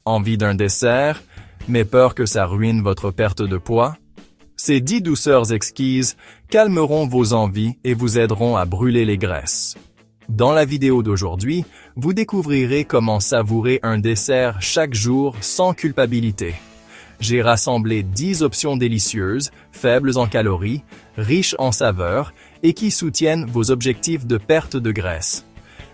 Envie d'un dessert, mais peur que ça ruine votre perte de poids? Ces 10 douceurs exquises calmeront vos envies et vous aideront à brûler les graisses. Dans la vidéo d'aujourd'hui, vous découvrirez comment savourer un dessert chaque jour sans culpabilité. J'ai rassemblé 10 options délicieuses, faibles en calories, riches en saveurs et qui soutiennent vos objectifs de perte de graisse.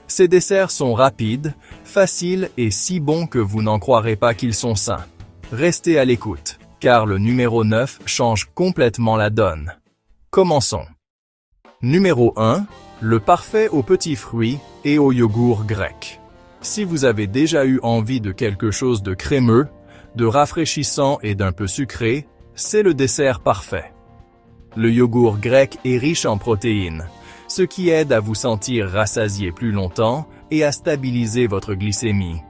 Ces desserts sont rapides, faciles et si bons que vous n'en croirez pas qu'ils sont sains. Restez à l'écoute, car le numéro 9 change complètement la donne. Commençons. Numéro 1. Le parfait aux petits fruits et au yogourt grec. Si vous avez déjà eu envie de quelque chose de crémeux, de rafraîchissant et d'un peu sucré, c'est le dessert parfait. Le yogourt grec est riche en protéines, ce qui aide à vous sentir rassasié plus longtemps et à stabiliser votre glycémie.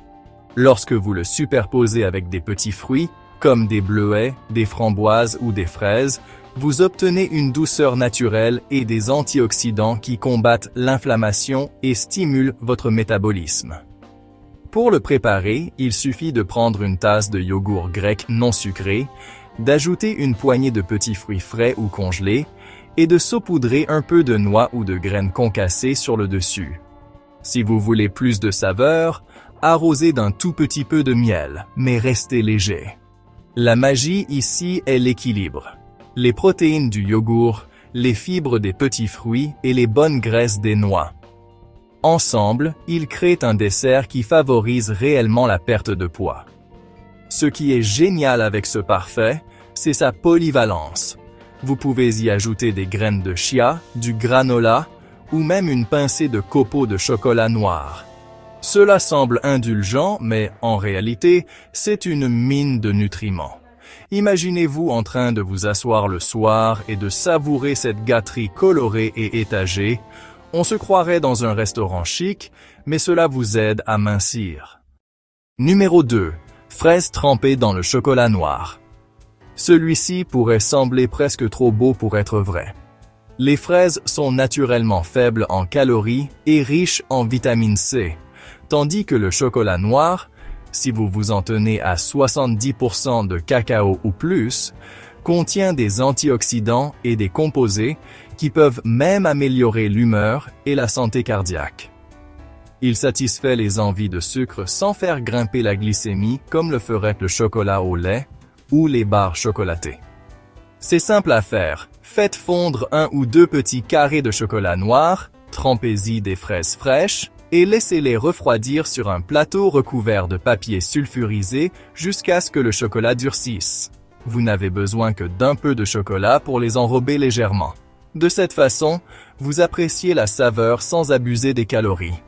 Lorsque vous le superposez avec des petits fruits, comme des bleuets, des framboises ou des fraises, vous obtenez une douceur naturelle et des antioxydants qui combattent l'inflammation et stimulent votre métabolisme. Pour le préparer, il suffit de prendre une tasse de yogourt grec non sucré, d'ajouter une poignée de petits fruits frais ou congelés, et de saupoudrer un peu de noix ou de graines concassées sur le dessus. Si vous voulez plus de saveur, arrosez d'un tout petit peu de miel, mais restez léger. La magie ici est l'équilibre. Les protéines du yogourt, les fibres des petits fruits et les bonnes graisses des noix. Ensemble, ils créent un dessert qui favorise réellement la perte de poids. Ce qui est génial avec ce parfait, c'est sa polyvalence. Vous pouvez y ajouter des graines de chia, du granola ou même une pincée de copeaux de chocolat noir. Cela semble indulgent, mais en réalité, c'est une mine de nutriments. Imaginez-vous en train de vous asseoir le soir et de savourer cette gâterie colorée et étagée. On se croirait dans un restaurant chic, mais cela vous aide à mincir. Numéro 2. Fraises trempées dans le chocolat noir. Celui-ci pourrait sembler presque trop beau pour être vrai. Les fraises sont naturellement faibles en calories et riches en vitamine C, tandis que le chocolat noir, si vous vous en tenez à 70% de cacao ou plus, contient des antioxydants et des composés qui peuvent même améliorer l'humeur et la santé cardiaque. Il satisfait les envies de sucre sans faire grimper la glycémie comme le ferait le chocolat au lait ou les barres chocolatées. C'est simple à faire, faites fondre 1 ou 2 petits carrés de chocolat noir, trempez-y des fraises fraîches et laissez-les refroidir sur un plateau recouvert de papier sulfurisé jusqu'à ce que le chocolat durcisse. Vous n'avez besoin que d'un peu de chocolat pour les enrober légèrement. De cette façon, vous appréciez la saveur sans abuser des calories.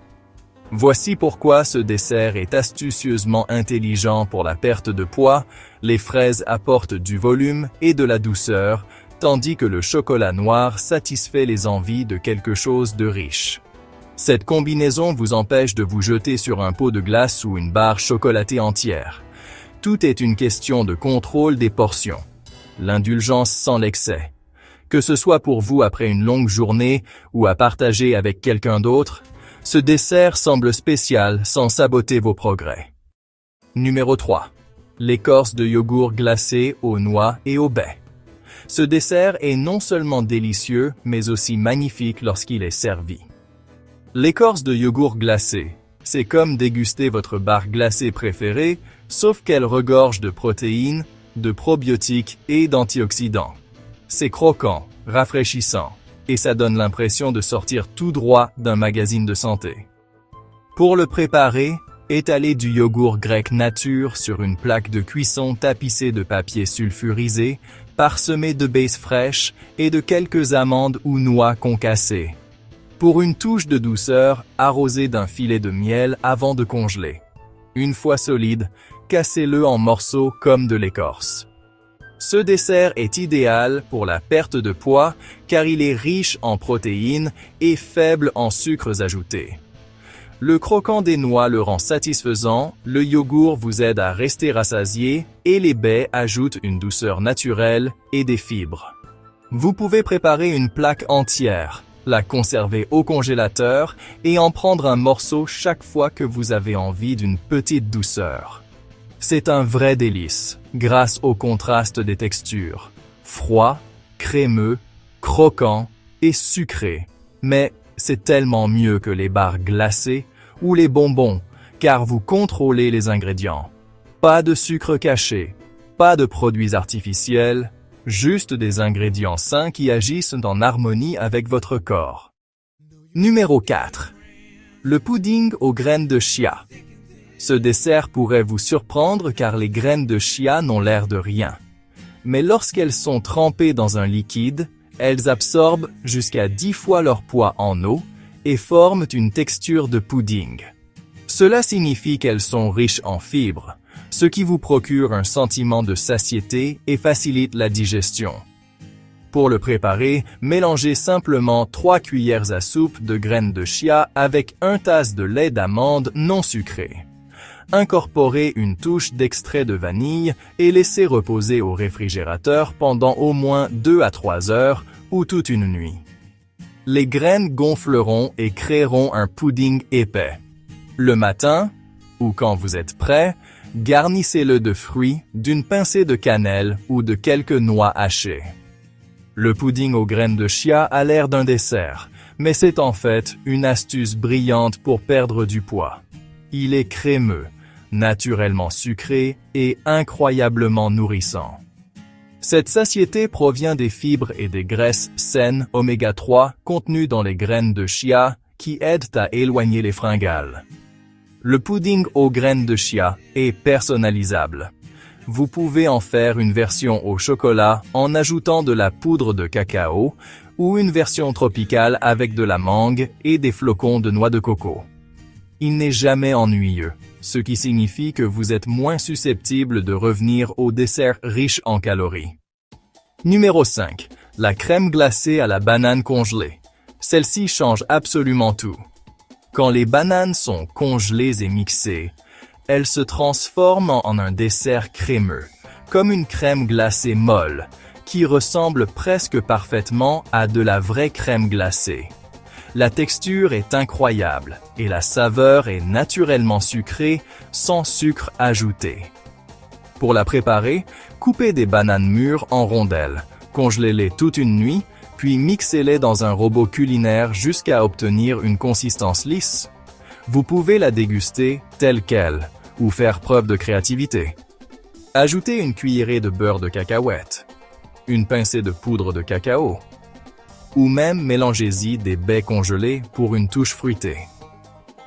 Voici pourquoi ce dessert est astucieusement intelligent pour la perte de poids. Les fraises apportent du volume et de la douceur, tandis que le chocolat noir satisfait les envies de quelque chose de riche. Cette combinaison vous empêche de vous jeter sur un pot de glace ou une barre chocolatée entière. Tout est une question de contrôle des portions. L'indulgence sans l'excès. Que ce soit pour vous après une longue journée ou à partager avec quelqu'un d'autre, ce dessert semble spécial sans saboter vos progrès. Numéro 3. L'écorce de yogourt glacé aux noix et au baies. Ce dessert est non seulement délicieux, mais aussi magnifique lorsqu'il est servi. L'écorce de yogourt glacé, c'est comme déguster votre barre glacée préférée, sauf qu'elle regorge de protéines, de probiotiques et d'antioxydants. C'est croquant, rafraîchissant, et ça donne l'impression de sortir tout droit d'un magazine de santé. Pour le préparer, étalez du yogourt grec nature sur une plaque de cuisson tapissée de papier sulfurisé, parsemée de baies fraîches et de quelques amandes ou noix concassées. Pour une touche de douceur, arrosez d'un filet de miel avant de congeler. Une fois solide, cassez-le en morceaux comme de l'écorce. Ce dessert est idéal pour la perte de poids car il est riche en protéines et faible en sucres ajoutés. Le croquant des noix le rend satisfaisant, le yogourt vous aide à rester rassasié et les baies ajoutent une douceur naturelle et des fibres. Vous pouvez préparer une plaque entière, la conserver au congélateur et en prendre un morceau chaque fois que vous avez envie d'une petite douceur. C'est un vrai délice, grâce au contraste des textures. Froid, crémeux, croquant et sucré. Mais c'est tellement mieux que les barres glacées ou les bonbons, car vous contrôlez les ingrédients. Pas de sucre caché, pas de produits artificiels, juste des ingrédients sains qui agissent en harmonie avec votre corps. Numéro 4. Le pudding aux graines de chia. Ce dessert pourrait vous surprendre car les graines de chia n'ont l'air de rien. Mais lorsqu'elles sont trempées dans un liquide, elles absorbent jusqu'à 10 fois leur poids en eau et forment une texture de pudding. Cela signifie qu'elles sont riches en fibres, ce qui vous procure un sentiment de satiété et facilite la digestion. Pour le préparer, mélangez simplement 3 cuillères à soupe de graines de chia avec 1 tasse de lait d'amande non sucré. Incorporez une touche d'extrait de vanille et laissez reposer au réfrigérateur pendant au moins 2 à 3 heures ou toute une nuit. Les graines gonfleront et créeront un pudding épais. Le matin, ou quand vous êtes prêt, garnissez-le de fruits, d'une pincée de cannelle ou de quelques noix hachées. Le pudding aux graines de chia a l'air d'un dessert, mais c'est en fait une astuce brillante pour perdre du poids. Il est crémeux, naturellement sucré et incroyablement nourrissant. Cette satiété provient des fibres et des graisses saines oméga 3 contenues dans les graines de chia qui aident à éloigner les fringales. Le pudding aux graines de chia est personnalisable. Vous pouvez en faire une version au chocolat en ajoutant de la poudre de cacao ou une version tropicale avec de la mangue et des flocons de noix de coco. Il n'est jamais ennuyeux, ce qui signifie que vous êtes moins susceptible de revenir au dessert riche en calories. Numéro 5. La crème glacée à la banane congelée. Celle-ci change absolument tout. Quand les bananes sont congelées et mixées, elles se transforment en un dessert crémeux, comme une crème glacée molle, qui ressemble presque parfaitement à de la vraie crème glacée. La texture est incroyable et la saveur est naturellement sucrée sans sucre ajouté. Pour la préparer, coupez des bananes mûres en rondelles, congelez-les toute une nuit, puis mixez-les dans un robot culinaire jusqu'à obtenir une consistance lisse. Vous pouvez la déguster telle qu'elle ou faire preuve de créativité. Ajoutez une cuillerée de beurre de cacahuète, une pincée de poudre de cacao, ou même mélangez-y des baies congelées pour une touche fruitée.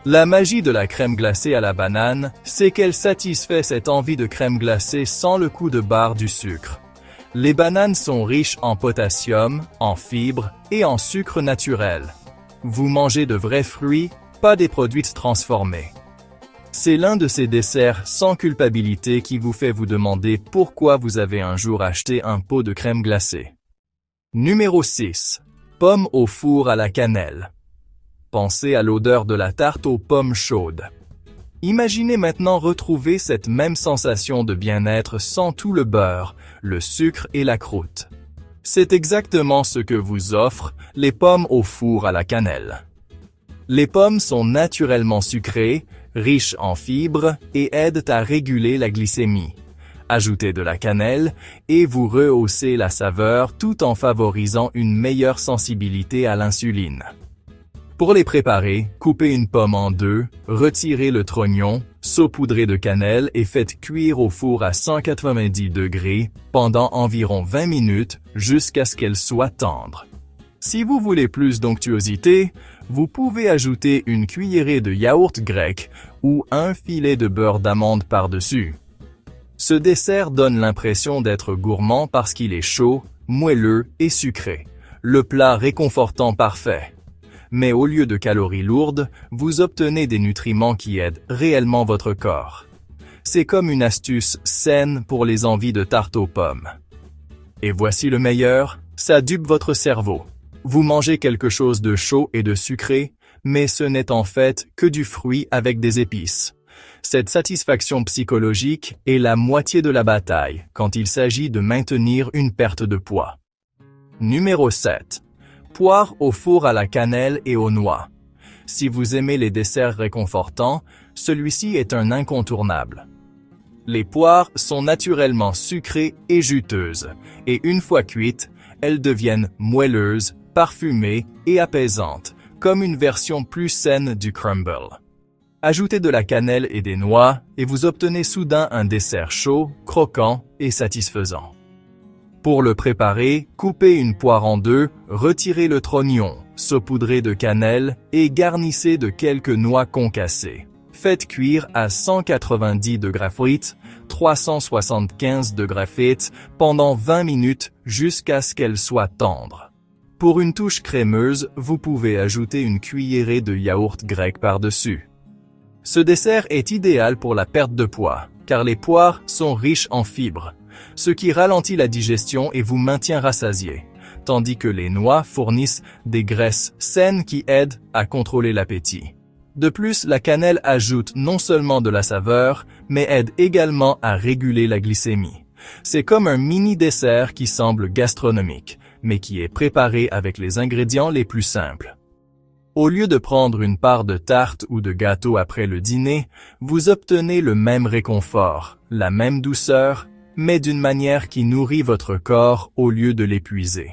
La magie de la crème glacée à la banane, c'est qu'elle satisfait cette envie de crème glacée sans le coup de barre du sucre. Les bananes sont riches en potassium, en fibres et en sucre naturel. Vous mangez de vrais fruits, pas des produits transformés. C'est l'un de ces desserts sans culpabilité qui vous fait vous demander pourquoi vous avez un jour acheté un pot de crème glacée. Numéro 6. Pommes au four à la cannelle. Pensez à l'odeur de la tarte aux pommes chaudes. Imaginez maintenant retrouver cette même sensation de bien-être sans tout le beurre, le sucre et la croûte. C'est exactement ce que vous offrent les pommes au four à la cannelle. Les pommes sont naturellement sucrées, riches en fibres et aident à réguler la glycémie. Ajoutez de la cannelle et vous rehaussez la saveur tout en favorisant une meilleure sensibilité à l'insuline. Pour les préparer, coupez une pomme en deux, retirez le trognon, saupoudrez de cannelle et faites cuire au four à 190 degrés pendant environ 20 minutes jusqu'à ce qu'elle soit tendre. Si vous voulez plus d'onctuosité, vous pouvez ajouter une cuillerée de yaourt grec ou un filet de beurre d'amande par-dessus. Ce dessert donne l'impression d'être gourmand parce qu'il est chaud, moelleux et sucré. Le plat réconfortant parfait. Mais au lieu de calories lourdes, vous obtenez des nutriments qui aident réellement votre corps. C'est comme une astuce saine pour les envies de tarte aux pommes. Et voici le meilleur, ça dupe votre cerveau. Vous mangez quelque chose de chaud et de sucré, mais ce n'est en fait que du fruit avec des épices. Cette satisfaction psychologique est la moitié de la bataille quand il s'agit de maintenir une perte de poids. Numéro 7. Poire au four à la cannelle et aux noix. Si vous aimez les desserts réconfortants, celui-ci est un incontournable. Les poires sont naturellement sucrées et juteuses, et une fois cuites, elles deviennent moelleuses, parfumées et apaisantes, comme une version plus saine du crumble. Ajoutez de la cannelle et des noix, et vous obtenez soudain un dessert chaud, croquant et satisfaisant. Pour le préparer, coupez une poire en deux, retirez le trognon, saupoudrez de cannelle et garnissez de quelques noix concassées. Faites cuire à 190 degrés Fahrenheit, 375 degrés Fahrenheit pendant 20 minutes jusqu'à ce qu'elle soit tendre. Pour une touche crémeuse, vous pouvez ajouter une cuillerée de yaourt grec par-dessus. Ce dessert est idéal pour la perte de poids, car les poires sont riches en fibres, ce qui ralentit la digestion et vous maintient rassasié, tandis que les noix fournissent des graisses saines qui aident à contrôler l'appétit. De plus, la cannelle ajoute non seulement de la saveur, mais aide également à réguler la glycémie. C'est comme un mini-dessert qui semble gastronomique, mais qui est préparé avec les ingrédients les plus simples. Au lieu de prendre une part de tarte ou de gâteau après le dîner, vous obtenez le même réconfort, la même douceur, mais d'une manière qui nourrit votre corps au lieu de l'épuiser.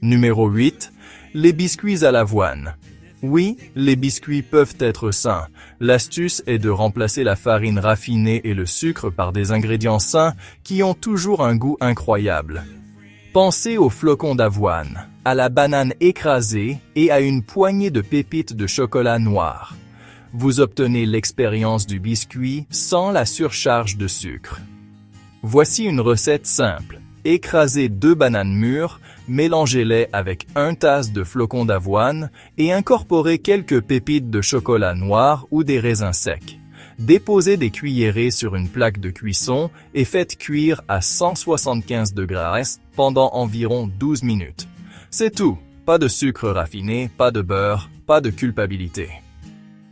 Numéro 8. Les biscuits à l'avoine. Oui, les biscuits peuvent être sains. L'astuce est de remplacer la farine raffinée et le sucre par des ingrédients sains qui ont toujours un goût incroyable. Pensez aux flocons d'avoine, à la banane écrasée et à une poignée de pépites de chocolat noir. Vous obtenez l'expérience du biscuit sans la surcharge de sucre. Voici une recette simple. Écrasez 2 bananes mûres, mélangez-les avec 1 tasse de flocons d'avoine et incorporez quelques pépites de chocolat noir ou des raisins secs. Déposez des cuillerées sur une plaque de cuisson et faites cuire à 175 degrés pendant environ 12 minutes. C'est tout, pas de sucre raffiné, pas de beurre, pas de culpabilité.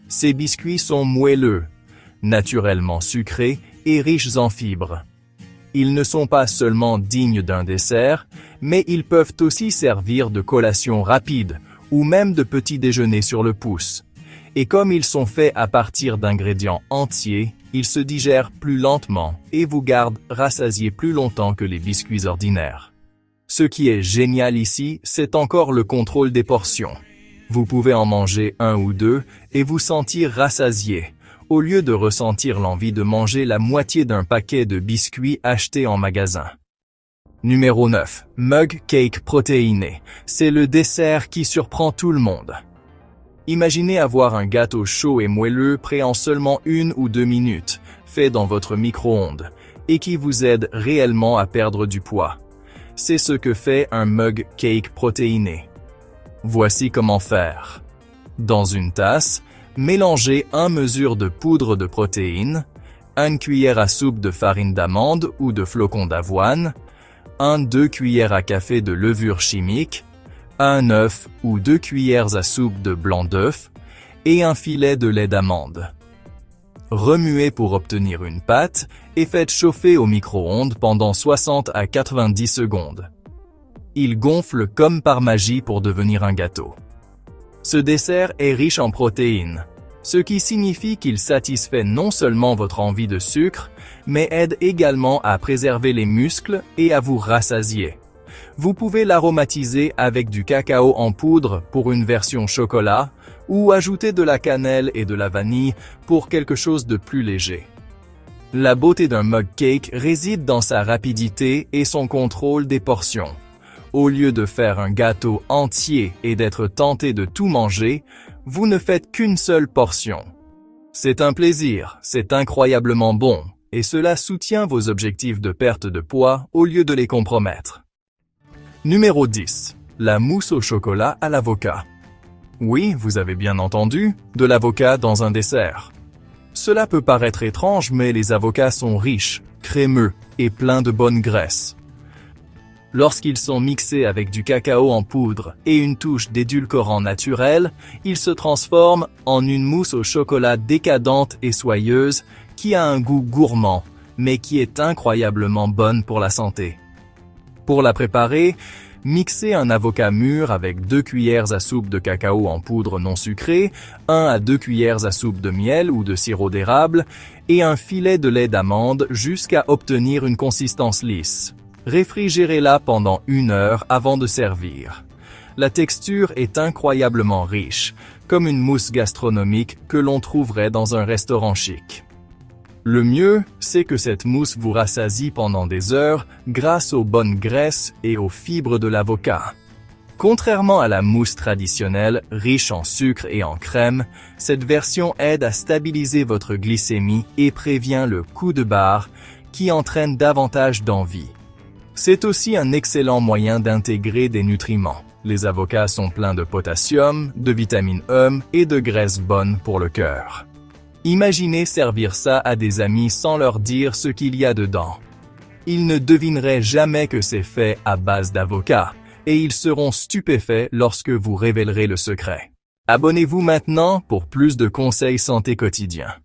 Ces biscuits sont moelleux, naturellement sucrés et riches en fibres. Ils ne sont pas seulement dignes d'un dessert, mais ils peuvent aussi servir de collation rapide ou même de petit déjeuner sur le pouce. Et comme ils sont faits à partir d'ingrédients entiers, ils se digèrent plus lentement et vous gardent rassasié plus longtemps que les biscuits ordinaires. Ce qui est génial ici, c'est encore le contrôle des portions. Vous pouvez en manger 1 ou 2 et vous sentir rassasié, au lieu de ressentir l'envie de manger la moitié d'un paquet de biscuits achetés en magasin. Numéro 9. Mug cake protéiné. C'est le dessert qui surprend tout le monde. Imaginez avoir un gâteau chaud et moelleux prêt en seulement 1 ou 2 minutes, fait dans votre micro-ondes, et qui vous aide réellement à perdre du poids. C'est ce que fait un mug cake protéiné. Voici comment faire. Dans une tasse, mélangez 1 mesure de poudre de protéines, 1 cuillère à soupe de farine d'amande ou de flocons d'avoine, 1-2 cuillères à café de levure chimique, 1 œuf ou 2 cuillères à soupe de blanc d'œuf et un filet de lait d'amande. Remuez pour obtenir une pâte et faites chauffer au micro-ondes pendant 60 à 90 secondes. Il gonfle comme par magie pour devenir un gâteau. Ce dessert est riche en protéines, ce qui signifie qu'il satisfait non seulement votre envie de sucre, mais aide également à préserver les muscles et à vous rassasier. Vous pouvez l'aromatiser avec du cacao en poudre pour une version chocolat, ou ajouter de la cannelle et de la vanille pour quelque chose de plus léger. La beauté d'un mug cake réside dans sa rapidité et son contrôle des portions. Au lieu de faire un gâteau entier et d'être tenté de tout manger, vous ne faites qu'une seule portion. C'est un plaisir, c'est incroyablement bon, et cela soutient vos objectifs de perte de poids au lieu de les compromettre. Numéro 10. La mousse au chocolat à l'avocat. Oui, vous avez bien entendu, de l'avocat dans un dessert. Cela peut paraître étrange, mais les avocats sont riches, crémeux et pleins de bonne graisse. Lorsqu'ils sont mixés avec du cacao en poudre et une touche d'édulcorant naturel, ils se transforment en une mousse au chocolat décadente et soyeuse qui a un goût gourmand, mais qui est incroyablement bonne pour la santé. Pour la préparer, Mixez un avocat mûr avec 2 cuillères à soupe de cacao en poudre non sucrée, 1 à 2 cuillères à soupe de miel ou de sirop d'érable et un filet de lait d'amande jusqu'à obtenir une consistance lisse. Réfrigérez-la pendant 1 heure avant de servir. La texture est incroyablement riche, comme une mousse gastronomique que l'on trouverait dans un restaurant chic. Le mieux, c'est que cette mousse vous rassasie pendant des heures grâce aux bonnes graisses et aux fibres de l'avocat. Contrairement à la mousse traditionnelle, riche en sucre et en crème, cette version aide à stabiliser votre glycémie et prévient le coup de barre qui entraîne davantage d'envie. C'est aussi un excellent moyen d'intégrer des nutriments. Les avocats sont pleins de potassium, de vitamine E et de graisses bonnes pour le cœur. Imaginez servir ça à des amis sans leur dire ce qu'il y a dedans. Ils ne devineraient jamais que c'est fait à base d'avocat, et ils seront stupéfaits lorsque vous révélerez le secret. Abonnez-vous maintenant pour plus de conseils santé quotidiens.